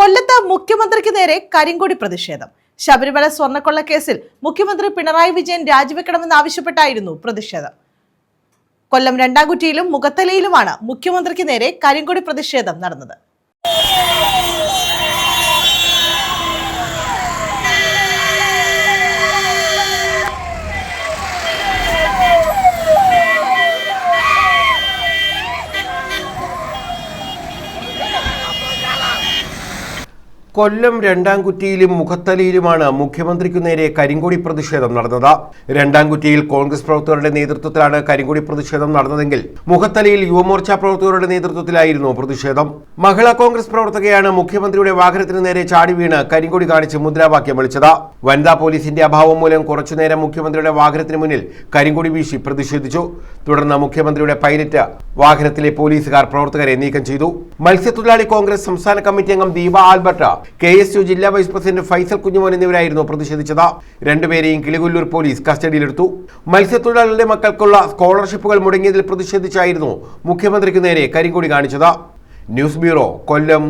കൊല്ലത്ത് മുഖ്യമന്ത്രിക്ക് നേരെ കരിങ്കൊടി പ്രതിഷേധം. ശബരിമല സ്വർണ്ണക്കൊള്ള കേസിൽ മുഖ്യമന്ത്രി പിണറായി വിജയൻ രാജിവെക്കണമെന്നാവശ്യപ്പെട്ടായിരുന്നു പ്രതിഷേധം. കൊല്ലം രണ്ടാംകുറ്റിയിലും മുഖത്തലയിലുമാണ് മുഖ്യമന്ത്രിക്ക് നേരെ കരിങ്കൊടി പ്രതിഷേധം നടന്നത്. കൊല്ലം രണ്ടാംകുറ്റിയിലും മുഖത്തലയിലുമാണ് മുഖ്യമന്ത്രിക്കു നേരെ കരിങ്കൊടി പ്രതിഷേധം നടന്നത്. രണ്ടാംകുറ്റിയിൽ കോൺഗ്രസ് പ്രവർത്തകരുടെ നേതൃത്വത്തിലാണ് കരിങ്കൊടി പ്രതിഷേധം നടന്നതെങ്കിൽ മുഖത്തലയിൽ യുവമോർച്ച പ്രവർത്തകരുടെ നേതൃത്വത്തിലായിരുന്നു പ്രതിഷേധം. മഹിളാ കോൺഗ്രസ് പ്രവർത്തകയാണ് മുഖ്യമന്ത്രിയുടെ വാഹനത്തിന് നേരെ ചാടി വീണ് കരിങ്കൊടി കാണിച്ച് മുദ്രാവാക്യം വിളിച്ചത്. വനിതാ പോലീസിന്റെ അഭാവം മൂലം കുറച്ചുനേരം മുഖ്യമന്ത്രിയുടെ വാഹനത്തിന് മുന്നിൽ കരിങ്കൊടി വീശി പ്രതിഷേധിച്ചു. തുടർന്ന് മുഖ്യമന്ത്രിയുടെ പൈലറ്റ് വാഹനത്തിലെ പോലീസുകാർ പ്രവർത്തകരെ നീക്കം ചെയ്തു. മത്സ്യത്തൊഴിലാളി കോൺഗ്രസ് സംസ്ഥാന കമ്മിറ്റി അംഗം ദീപ ആൽബർട്ട്, KSU ജില്ലാ വൈസ് പ്രസിഡന്റ് ഫൈസൽ കുഞ്ഞുമോൻ എന്നിവരായിരുന്നു പ്രതിഷേധിച്ചത്. രണ്ടുപേരെയും കിളികൊല്ലൂർ പോലീസ് കസ്റ്റഡിയിലെടുത്തു. മത്സ്യത്തൊഴിലാളികളുടെ മക്കൾക്കുള്ള സ്കോളർഷിപ്പുകൾ മുടങ്ങിയതിൽ പ്രതിഷേധിച്ചായിരുന്നു മുഖ്യമന്ത്രിക്ക് നേരെ കരിങ്കൊടി കാണിച്ചത്. ന്യൂസ് ബ്യൂറോ, കൊല്ലം.